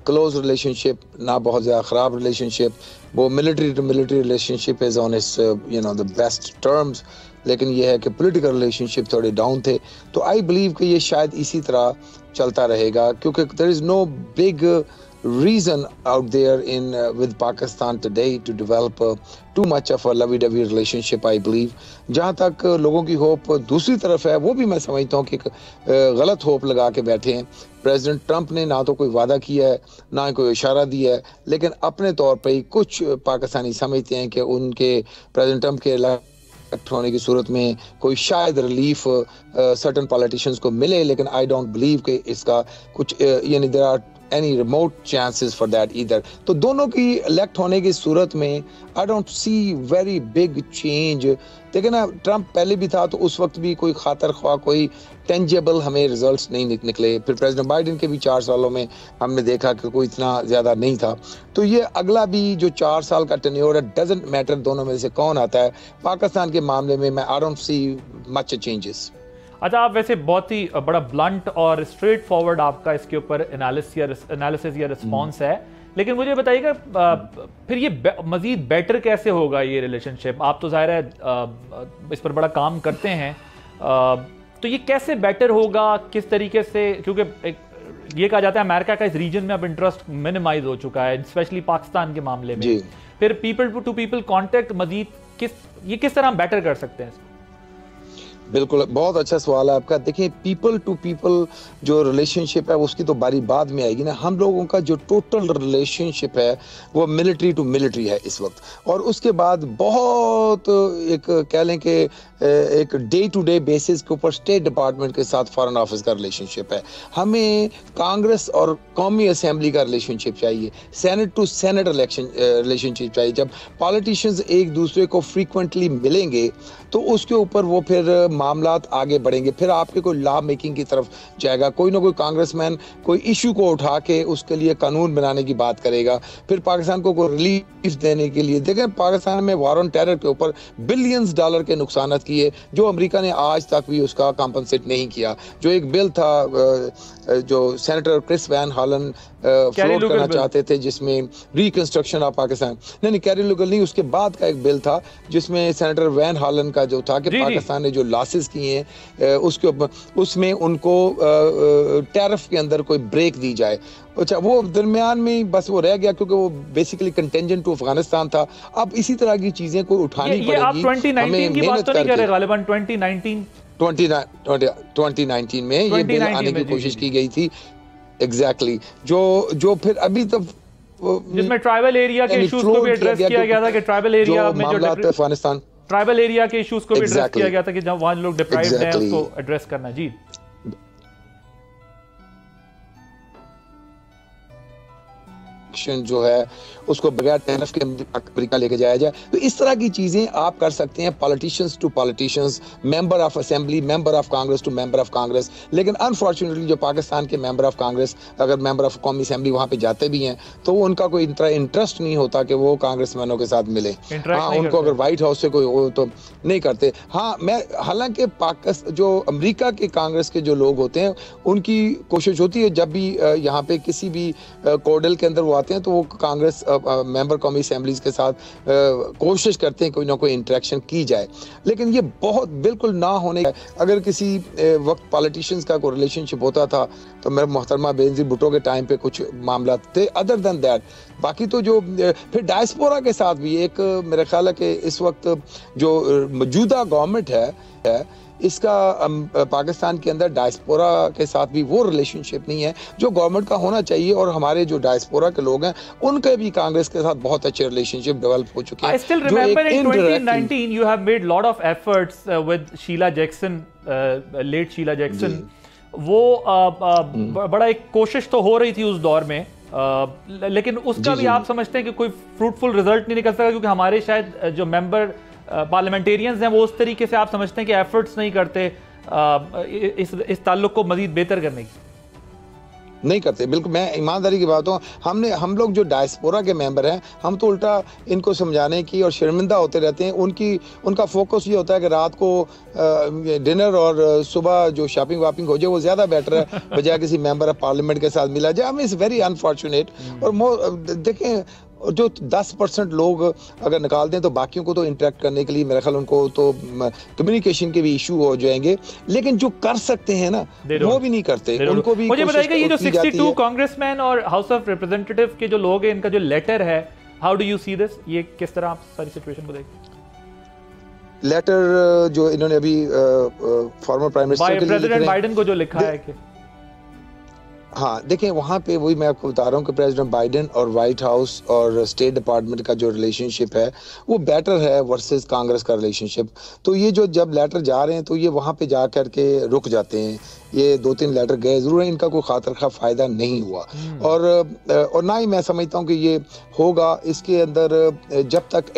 क्लोज रिलेशनशिप, ना बहुत ज़्यादा ख़राब रिलेशनशिप, वो military to military relationship is on its the best terms, लेकिन ये है कि पॉलिटिकल रिलेशनशिप थोड़े डाउन थे। तो आई बिलीव कि ये शायद इसी तरह चलता रहेगा, क्योंकि there is no big reason out there in with Pakistan today to develop too much of a lovey-dovey relationship, I believe. जहाँ तक लोगों की होप दूसरी तरफ है, वो भी मैं समझता हूँ कि गलत होप लगा के बैठे हैं। प्रेसिडेंट ट्रंप ने ना तो कोई वादा किया है, ना कोई इशारा दिया है, लेकिन अपने तौर पर ही कुछ पाकिस्तानी समझते हैं कि उनके प्रेसिडेंट ट्रंप के इलेक्ट होने की सूरत में कोई शायद रिलीफ सर्टेन पॉलिटिशियंस को मिले, लेकिन आई डोंट बिलीव कि इसका कुछ यानी there are any remote chances for that either. तो दोनों की इलेक्ट होने की सूरत में I don't see very big change. देखिए ना, ट्रंप पहले भी था तो उस वक्त भी कोई खातर ख्वाह कोई टेंजेबल हमें रिजल्ट्स नहीं निकले। फिर प्रेसिडेंट बाइडेन के भी 4 सालों में हमने देखा कि कोई इतना ज्यादा नहीं था। तो ये अगला भी जो 4 साल का टेन्योर है, डजंट मैटर दोनों में से कौन आता है। पाकिस्तान के मामले में मैं I don't see much changes. अच्छा, आप वैसे बहुत ही बड़ा ब्लंट और स्ट्रेट फॉरवर्ड आपका इसके ऊपर एनालिसिस या रिस्पॉन्स है, लेकिन मुझे बताइएगा फिर ये मजीद बेटर कैसे होगा ये रिलेशनशिप? आप तो ज़ाहिर है इस पर बड़ा काम करते हैं, तो ये कैसे बेटर होगा, किस तरीके से? क्योंकि ये कहा जाता है अमेरिका का इस रीजन में अब इंटरेस्ट मिनिमाइज हो चुका है, स्पेशली पाकिस्तान के मामले में। फिर पीपल टू पीपल कॉन्टेक्ट मजीद किस तरह हम बेटर कर सकते हैं? बिल्कुल, बहुत अच्छा सवाल है आपका। देखिए, पीपल टू पीपल जो रिलेशनशिप है उसकी तो बारी बाद में आएगी ना। हम लोगों का जो टोटल रिलेशनशिप है वो मिलिट्री टू मिलिट्री है इस वक्त, और उसके बाद बहुत एक कह लें कि एक डे टू डे बेसिस के ऊपर स्टेट डिपार्टमेंट के साथ फॉरेन ऑफिस का रिलेशनशिप है। हमें कांग्रेस और कौमी असेंबली का रिलेशनशिप चाहिए, सेनेट टू सेनेट रिलेशनशिप चाहिए। जब पॉलिटिशियंस एक दूसरे को फ्रीक्वेंटली मिलेंगे तो उसके ऊपर वो फिर मामलात आगे बढ़ेंगे। फिर आपके कोई लॉ मेकिंग की तरफ जाएगा, कोई ना कोई कांग्रेसमैन कोई इशू को उठा के उसके लिए कानून बनाने की बात करेगा। फिर पाकिस्तान को कोई रिलीफ देने के लिए, देखें पाकिस्तान में वॉर ऑन टेरर के ऊपर बिलियंस डॉलर के नुकसान किए, जो अमेरिका ने आज तक भी उसका कॉम्पनसेट नहीं किया। जो एक बिल था जो सेनेटर क्रिस वैन हॉलन फ्लोट करना चाहते थे, जिसमें रिकंस्ट्रक्शन ऑफ पाकिस्तान, नहीं कैरी लुगल नहीं, उसके बाद का एक बिल था जिसमें सेनेटर वैन हॉलन का जो था कि पाकिस्तान ने जो लॉसेस किए हैं उसके ऊपर, उसमें उनको टैरिफ के अंदर कोई ब्रेक दी जाए। अच्छा, वो दरमियान में बस वो रह गया क्योंकि वो बेसिकली कंटेंजेंट टू अफगानिस्तान था। अब इसी तरह की चीजें को उठानी पड़ेगी। ये आप 2019 की बात तो नहीं कर रहे? गालिबन 2019 में ये बिल आने की कोशिश की गई थी। एग्जैक्टली, जो फिर अभी तक जिसमें ट्राइबल एरिया के इश्यूज को भी एड्रेस किया गया था कि ट्राइबल एरिया में जो अफगानिस्तान ट्राइबल एरिया के इश्यूज को भी एड्रेस किया गया था कि जब वहां लोग डिप्राइव्ड हैं उसको एड्रेस करना। जी, जो है उसको बगैर टैरिफ के अमेरिका लेके जाया जाए। तो इस तरह की चीजें आप कर सकते हैं, politicians to politicians, member of assembly, member of Congress to member of Congress. लेकिन अनफॉर्चुनेटली जो पाकिस्तान के मेंबर ऑफ कांग्रेस अगर मेंबर ऑफ कौमी असेंबली वहां पे जाते भी हैं तो उनका कोई इंटरेस्ट नहीं होता कि वो कांग्रेसमैनों के साथ मिले। हाँ, उनको अगर व्हाइट हाउस से कोई हो तो नहीं करते। हाँ, मैं हालांकि पाकिस्तान जो अमेरिका के कांग्रेस के जो लोग होते हैं उनकी कोशिश होती है जब भी यहाँ पे किसी भी कोडल के अंदर वो आते हैं तो वो कांग्रेस मेंबर कौमी असेंबलीज के साथ कोशिश करते हैं कोई ना कोई इंटरेक्शन की जाए। लेकिन ये बहुत बिल्कुल ना होने, अगर किसी वक्त पॉलिटिशियंस का कोई रिलेशनशिप होता था तो मेरे मोहतरमा बेनजीर भुट्टो के टाइम पे कुछ मामला थे। अदर देन दैट बाकी तो जो फिर डायस्पोरा के साथ भी एक मेरे ख्याल है कि इस वक्त जो मौजूदा गवर्नमेंट है इसका पाकिस्तान के अंदर डायस्पोरा के साथ भी वो रिलेशनशिप नहीं है जो गवर्नमेंट का होना चाहिए। और हमारे जो डायस्पोरा के लोग हैं उनके भी कांग्रेस के साथ बहुत अच्छे रिलेशनशिप डेवलप हो चुके हैं। I still remember in 2019 you have made lot of efforts with Sheila Jackson, late Sheila Jackson. वो बड़ा एक कोशिश तो हो रही थी उस दौर में, लेकिन उसका भी आप समझते हैं कि कोई फ्रूटफुल रिजल्ट नहीं निकल सका क्योंकि हमारे शायद जो मेंबर पार्लियामेंटेरियंस हैं वो उस तरीके से आप समझते हैं कि एफर्ट्स नहीं करते इस ताल्लुक को मजीद बेहतर करने की? नहीं करते, बिल्कुल मैं ईमानदारी की बात हूँ। हम लोग जो डायस्पोरा के मेंबर हैं हम तो उल्टा इनको समझाने की और शर्मिंदा होते रहते हैं। उनका फोकस ये होता है कि रात को डिनर और सुबह जो शॉपिंग वापिंग हो जाए वो ज़्यादा बेटर है बजाय किसी मेंबर ऑफ पार्लियामेंट के साथ मिला जाए। It's very unfortunate. और देखें जो 10% लोग अगर निकाल दें तो बाकियों को तो इंटरेक्ट करने के लिए मेरा ख्याल उनको तो कम्युनिकेशन के भी इशू हो जाएंगे, लेकिन जो कर सकते हैं ना वो भी नहीं करते। उनको भी मुझे बताइएगा ये जो 62 कांग्रेसमैन और हाउस ऑफ रिप्रेजेंटेटिव के जो लोग हैं, इनका जो लेटर है, how do you see this, ये किस तरह आप सारी सिचुएशन को देखते? लेटर जो इन्होंने अभी former prime minister president Biden को जो लिखा है कि हाँ देखें, वहाँ पे वही मैं आपको बता रहा हूँ कि प्रेसिडेंट बाइडेन और व्हाइट हाउस और स्टेट डिपार्टमेंट का जो रिलेशनशिप है वो बेटर है वर्सेस कांग्रेस का रिलेशनशिप। तो ये जो जब लेटर जा रहे हैं तो ये वहाँ पे जा कर के रुक जाते हैं। ये 2-3 लेटर गए जरूर है, इनका कोई खातिर खा फायदा नहीं हुआ। और ना ही मैं समझता हूँ कि ये होगा। इसके अंदर जब तक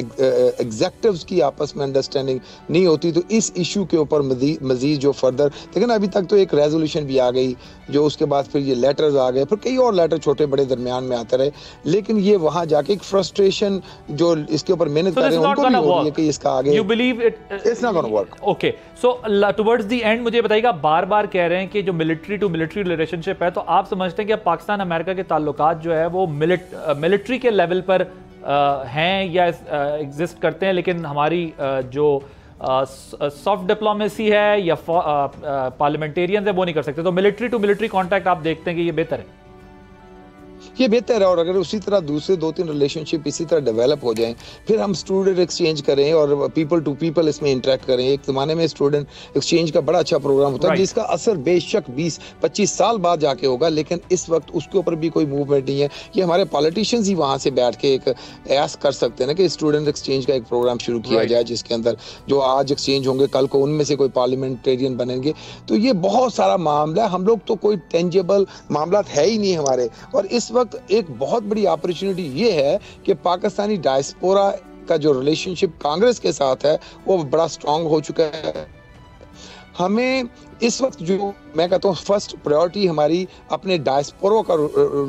एग्जेक्टिव्स की आपस में अंडरस्टैंडिंग नहीं होती तो इस इशू के ऊपर मजीद जो फर्दर, लेकिन अभी तक तो एक रेजोल्यूशन भी आ गई, जो उसके बाद फिर ये लेटर्स आ गए, फिर कई और लेटर छोटे बड़े दरमियान में आते रहे, लेकिन ये वहां जाके एक फ्रस्ट्रेशन जो इसके ऊपर मेहनत कर रहे हैं उनको भी हो रही है कि इसका आगे you believe it's not gonna work. Okay, so towards the end मुझे बताइएगा, बार-बार कह रहे हैं कि जो मिलिट्री टू मिलिट्री रिलेशनशिप है, तो आप समझते हैं कि पाकिस्तान अमेरिका के ताल्लुकात जो है वो मिलिट्री के लेवल पर हैं या एग्जिस्ट करते हैं, लेकिन हमारी जो सॉफ्ट डिप्लोमेसी है या पार्लियामेंटेरियंस है वो नहीं कर सकते? तो मिलिट्री टू मिलिट्री कांटेक्ट आप देखते हैं कि ये बेहतर है? ये बेहतर है, और अगर उसी तरह दूसरे 2-3 रिलेशनशिप इसी तरह डेवलप हो जाएं, फिर हम स्टूडेंट एक्सचेंज करें और पीपल टू पीपल इसमें इंटरेक्ट करें। एक ज़माने में स्टूडेंट एक्सचेंज का बड़ा अच्छा प्रोग्राम होता है जिसका असर बेशक 20-25 साल बाद जाके होगा, लेकिन इस वक्त उसके ऊपर भी कोई मूवमेंट नहीं है। ये हमारे पॉलिटिशियंस ही वहाँ से बैठ के एक ऐस कर सकते हैं ना कि स्टूडेंट एक्सचेंज का एक प्रोग्राम शुरू किया जाए, जिसके अंदर जो आज एक्सचेंज होंगे कल को उनमें से कोई पार्लियामेंटेरियन बनेंगे। तो ये बहुत सारा मामला है, हम लोग तो कोई टेंजेबल मामला है ही नहीं हमारे। और इस वक्त एक बहुत बड़ी अपॉर्चुनिटी ये है कि पाकिस्तानी डायस्पोरा का जो रिलेशनशिप कांग्रेस के साथ है वो बड़ा स्ट्रांग हो चुका है। हमें इस वक्त जो मैं कहता हूँ फर्स्ट प्रायोरिटी हमारी अपने डायस्पोरा का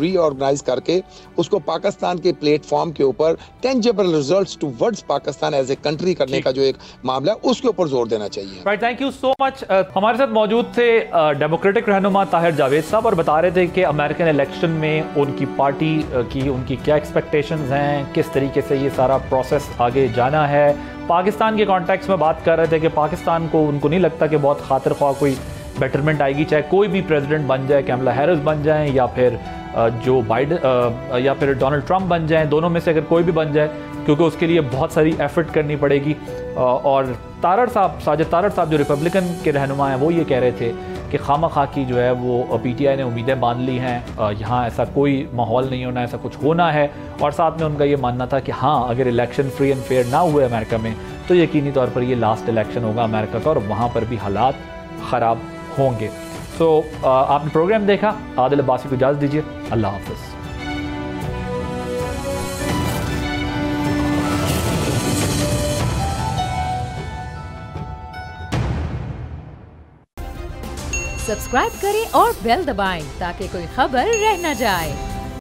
रीऑर्गेनाइज करके उसको पाकिस्तान के प्लेटफॉर्म के ऊपर tangible results towards Pakistan as a country करने का जो एक मामला है उसके ऊपर जोर देना चाहिए। Right, thank you so much. हमारे साथ मौजूद थे डेमोक्रेटिक रहनुमा ताहिर जावेद साहब और बता रहे थे कि अमेरिकन इलेक्शन में उनकी पार्टी की उनकी क्या एक्सपेक्टेशंस हैं, किस तरीके से ये सारा प्रोसेस आगे जाना है। पाकिस्तान के कॉन्टेक्स्ट में बात कर रहे थे कि पाकिस्तान को उनको नहीं लगता कि बहुत खातिर ख्वाह कोई बेटरमेंट आएगी, चाहे कोई भी प्रेसिडेंट बन जाए, कैमला हैरिस बन जाए या फिर जो बाइडेन या फिर डोनाल्ड ट्रंप बन जाए, दोनों में से अगर कोई भी बन जाए, क्योंकि उसके लिए बहुत सारी एफर्ट करनी पड़ेगी। और साजिद तारड़ साहब जो रिपब्लिकन के रहनुमा हैं वो ये कह रहे थे कि खामा-खा की जो है वो पीटीआई ने उम्मीदें बांध ली हैं, यहाँ ऐसा कोई माहौल नहीं होना, ऐसा कुछ होना है। और साथ में उनका ये मानना था कि हाँ, अगर इलेक्शन फ्री एंड फेयर ना हुए अमेरिका में तो यकीनी तौर पर ये लास्ट इलेक्शन होगा अमेरिका का और वहाँ पर भी हालात ख़राब होंगे। तो आपने प्रोग्राम देखा, आदिल अब्बासी को इजाज़त दीजिए, अल्लाह हाफ़िज़। सब्सक्राइब करें और बेल दबाएं ताकि कोई खबर रह न जाए।